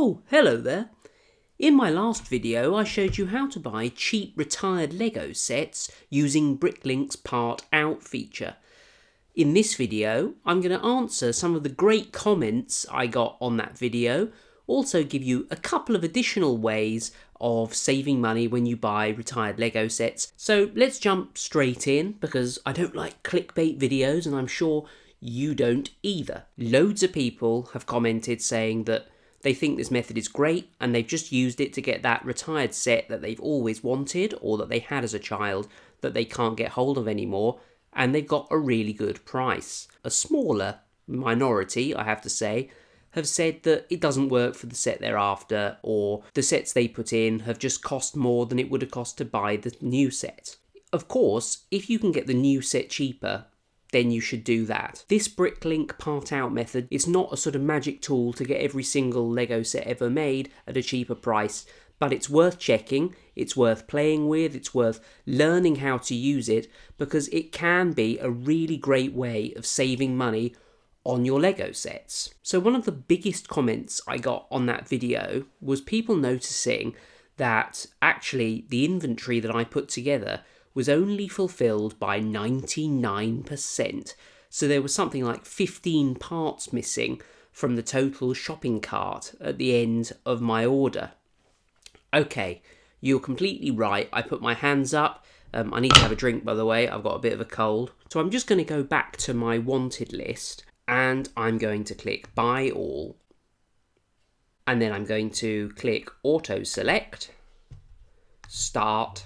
Oh, hello there. In my last video I showed you how to buy cheap retired Lego sets using BrickLink's Part Out feature. In this video I'm going to answer some of the great comments I got on that video, also give you a couple of additional ways of saving money when you buy retired Lego sets. So let's jump straight in because I don't like clickbait videos and I'm sure you don't either. Loads of people have commented saying that they think this method is great and they've just used it to get that retired set that they've always wanted or that they had as a child that they can't get hold of anymore, and they've got a really good price. A smaller minority, I have to say, have said that it doesn't work for the set they're after, or the sets they put in have just cost more than it would have cost to buy the new set. Of course, if you can get the new set cheaper, then you should do that. This BrickLink part out method is not a sort of magic tool to get every single Lego set ever made at a cheaper price, but it's worth checking, it's worth playing with, it's worth learning how to use it, because it can be a really great way of saving money on your Lego sets. So one of the biggest comments I got on that video was people noticing that actually the inventory that I put together was only fulfilled by 99%. So there was something like 15 parts missing from the total shopping cart at the end of my order. Okay, you're completely right. I put my hands up. I need to have a drink, by the way. I've got a bit of a cold. So I'm just going to go back to my wanted list and I'm going to click Buy All. And then I'm going to click Auto Select, Start.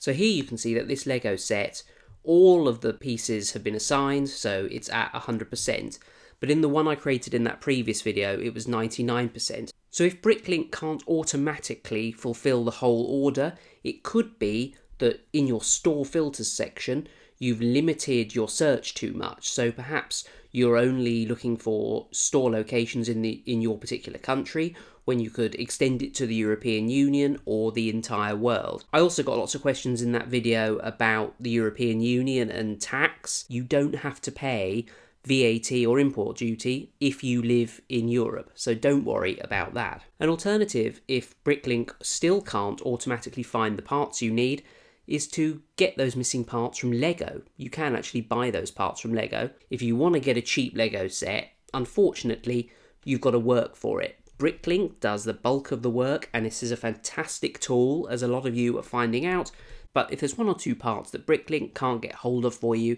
So here you can see that this Lego set, all of the pieces have been assigned, so it's at 100%. But in the one I created in that previous video, it was 99%. So if BrickLink can't automatically fulfill the whole order, it could be that in your store filters section, you've limited your search too much. So perhaps you're only looking for store locations in your particular country, when you could extend it to the European Union or the entire world. I also got lots of questions in that video about the European Union and tax. You don't have to pay VAT or import duty if you live in Europe, so don't worry about that. An alternative, if BrickLink still can't automatically find the parts you need, is to get those missing parts from Lego. You can actually buy those parts from Lego. If you want to get a cheap Lego set, unfortunately, you've got to work for it. BrickLink does the bulk of the work, and this is a fantastic tool, as a lot of you are finding out. But if there's one or two parts that BrickLink can't get hold of for you,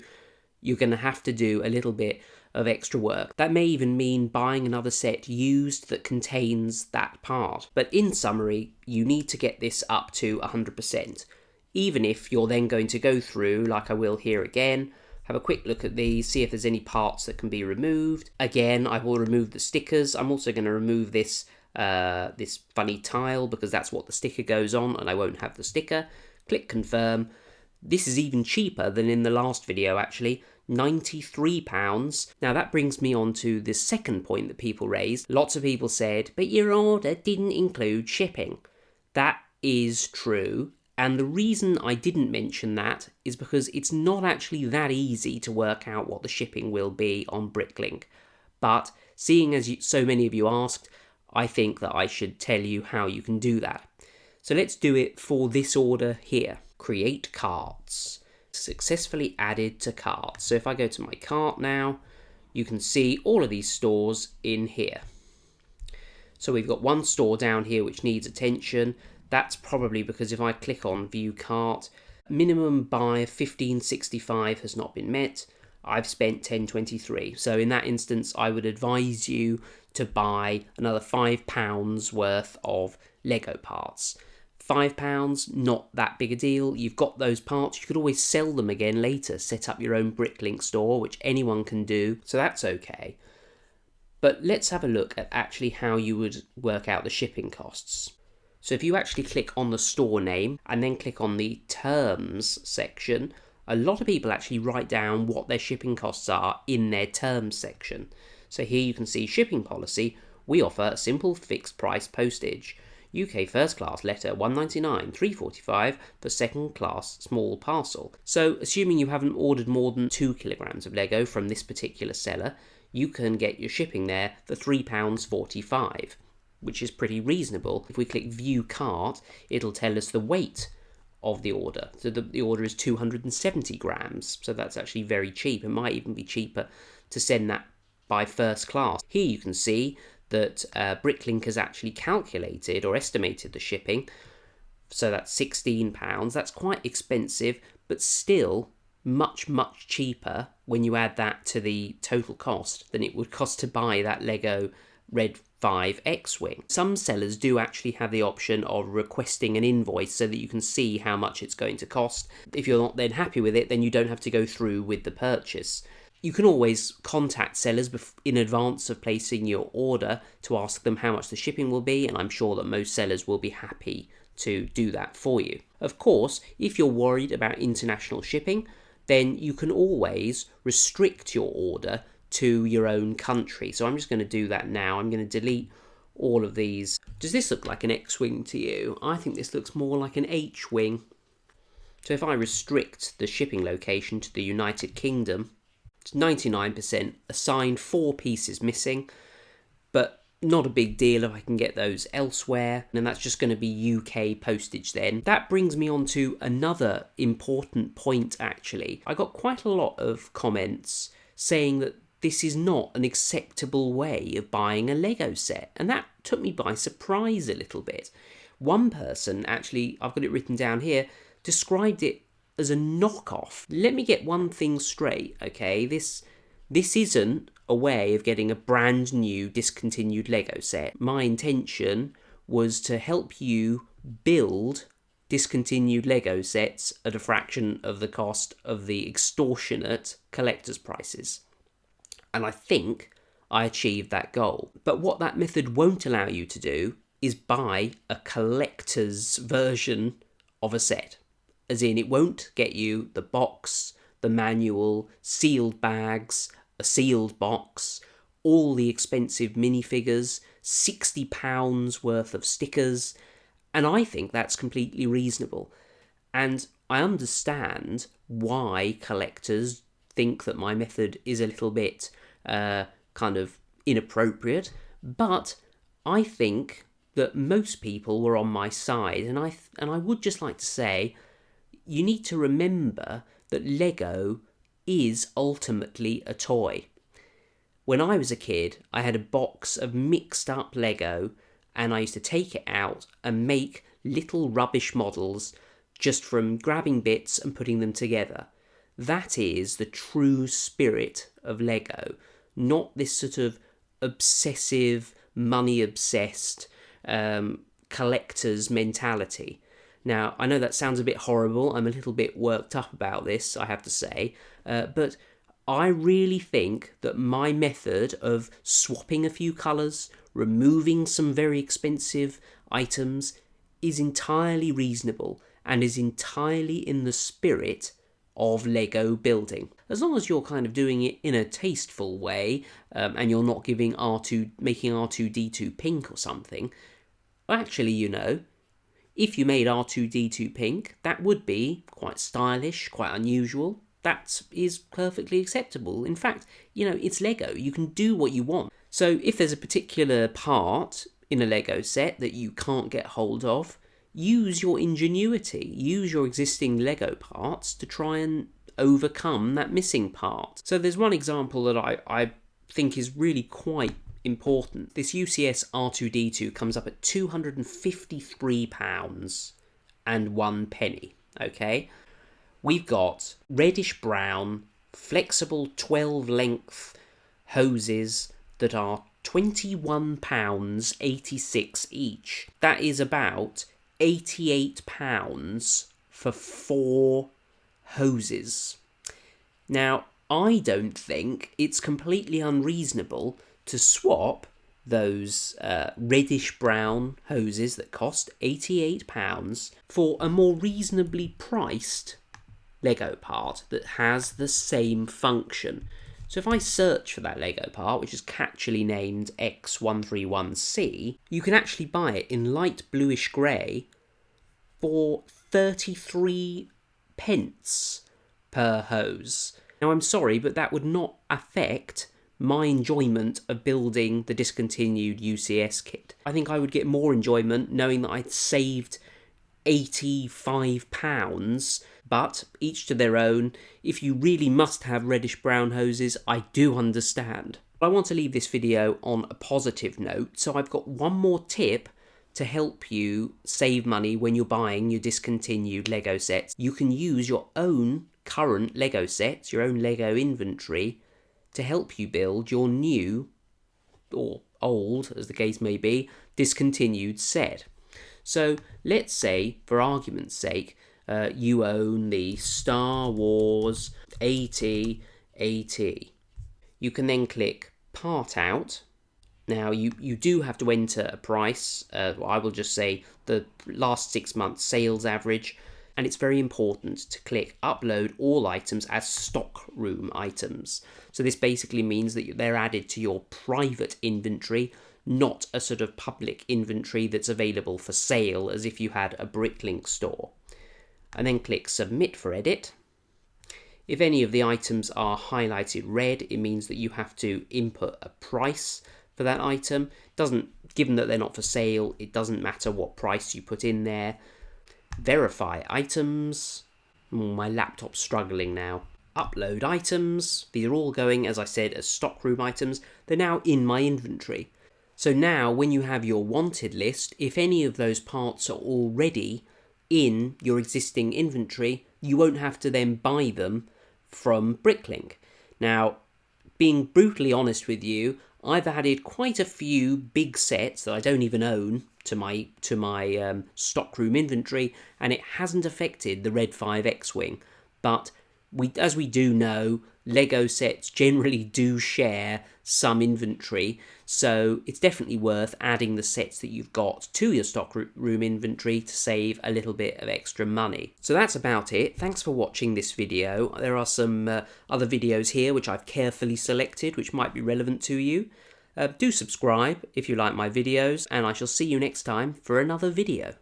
you're going to have to do a little bit of extra work. That may even mean buying another set used that contains that part. But in summary, you need to get this up to 100%. Even if you're then going to go through, like I will here again, have a quick look at these, see if there's any parts that can be removed. Again, I will remove the stickers. I'm also going to remove this this funny tile because that's what the sticker goes on and I won't have the sticker. Click confirm. This is even cheaper than in the last video actually, £93. Now that brings me on to the second point that people raised. Lots of people said, but your order didn't include shipping. That is true. And the reason I didn't mention that is because it's not actually that easy to work out what the shipping will be on BrickLink. But seeing as so many of you asked, I think that I should tell you how you can do that. So let's do it for this order here. Create carts. Successfully added to cart. So if I go to my cart now, you can see all of these stores in here. So we've got one store down here which needs attention. That's probably because if I click on View Cart, minimum buy of $15.65 has not been met. I've spent $10.23. So in that instance, I would advise you to buy another £5 worth of Lego parts. £5, not that big a deal. You've got those parts. You could always sell them again later. Set up your own BrickLink store, which anyone can do. So that's okay. But let's have a look at actually how you would work out the shipping costs. So if you actually click on the store name and then click on the terms section, a lot of people actually write down what their shipping costs are in their terms section. So here you can see shipping policy. We offer a simple fixed price postage. UK first class letter £1.99, £3.45 for second class small parcel. So assuming you haven't ordered more than 2 kilograms of Lego from this particular seller, you can get your shipping there for £3.45. which is pretty reasonable. If we click View Cart, it'll tell us the weight of the order. So the order is 270 grams, so that's actually very cheap. It might even be cheaper to send that by first class. Here you can see that BrickLink has actually calculated or estimated the shipping, so that's £16. That's quite expensive, but still much cheaper when you add that to the total cost than it would cost to buy that Lego Red 5 X-Wing. Some sellers do actually have the option of requesting an invoice so that you can see how much it's going to cost. If you're not then happy with it, then you don't have to go through with the purchase. You can always contact sellers in advance of placing your order to ask them how much the shipping will be, and I'm sure that most sellers will be happy to do that for you. Of course, if you're worried about international shipping, then you can always restrict your order to your own country. So I'm just going to do that now. I'm going to delete all of these. Does this look like an X-Wing to you? I think this looks more like an H-Wing. So if I restrict the shipping location to the United Kingdom, it's 99%, assigned 4 pieces missing, but not a big deal if I can get those elsewhere, and that's just going to be UK postage then. That brings me on to another important point actually. I got quite a lot of comments saying that this is not an acceptable way of buying a Lego set, and that took me by surprise a little bit. One person, actually, I've got it written down here, described it as a knockoff. Let me get one thing straight, okay? This isn't a way of getting a brand new discontinued Lego set. My intention was to help you build discontinued Lego sets at a fraction of the cost of the extortionate collector's prices. And I think I achieved that goal. But what that method won't allow you to do is buy a collector's version of a set. As in, it won't get you the box, the manual, sealed bags, a sealed box, all the expensive minifigures, £60 worth of stickers, and I think that's completely reasonable. And I understand why collectors think that my method is a little bit kind of inappropriate, but I think that most people were on my side, and I would just like to say, you need to remember that Lego is ultimately a toy. When I was a kid, I had a box of mixed up Lego, and I used to take it out and make little rubbish models just from grabbing bits and putting them together. That is the true spirit of Lego, not this sort of obsessive, money-obsessed collector's mentality. Now, I know that sounds a bit horrible. I'm a little bit worked up about this, I have to say, but I really think that my method of swapping a few colours, removing some very expensive items, is entirely reasonable and is entirely in the spirit of Lego building. As long as you're kind of doing it in a tasteful way, and you're not making R2-D2 pink or something. Actually, you know, if you made R2-D2 pink, that would be quite stylish, quite unusual. That is perfectly acceptable. In fact, you know, it's Lego. You can do what you want. So if there's a particular part in a Lego set that you can't get hold of, use your ingenuity. Use your existing Lego parts to try and overcome that missing part. So there's one example that I think is really quite important. This UCS R2-D2 comes up at £253 and 1 penny, okay? We've got reddish brown, flexible 12 length hoses that are £21.86 each. That is about £88 for 4 hoses. Now, I don't think it's completely unreasonable to swap those reddish brown hoses that cost £88 for a more reasonably priced Lego part that has the same function. So if I search for that Lego part, which is catchily named X131C, you can actually buy it in light bluish grey for 33 pence per hose. Now I'm sorry, but that would not affect my enjoyment of building the discontinued UCS kit. I think I would get more enjoyment knowing that I'd saved £85, but each to their own. If you really must have reddish brown hoses, I do understand. I want to leave this video on a positive note, so I've got one more tip to help you save money when you're buying your discontinued Lego sets. You can use your own current Lego sets, your own Lego inventory, to help you build your new, or old, as the case may be, discontinued set. So let's say, for argument's sake, you own the Star Wars AT-AT. You can then click Part Out. Now, you do have to enter a price. I will just say the last 6 months sales average. And it's very important to click Upload All Items as Stockroom items. So this basically means that they're added to your private inventory, not a sort of public inventory that's available for sale as if you had a BrickLink store. And then click Submit for edit. If any of the items are highlighted red, it means that you have to input a price for that item. Given that they're not for sale, it doesn't matter what price you put in there. Verify items. My laptop's struggling now. Upload items. These are all going, as I said, as stockroom items. They're now in my inventory. So now when you have your wanted list, if any of those parts are already in your existing inventory, you won't have to then buy them from BrickLink. Now, being brutally honest with you, I've added quite a few big sets that I don't even own to my stockroom inventory, and it hasn't affected the Red 5 X-Wing. But as we do know, Lego sets generally do share some inventory, so it's definitely worth adding the sets that you've got to your stockroom inventory to save a little bit of extra money. So that's about it. Thanks for watching this video. There are some other videos here which I've carefully selected which might be relevant to you. Do subscribe if you like my videos, and I shall see you next time for another video.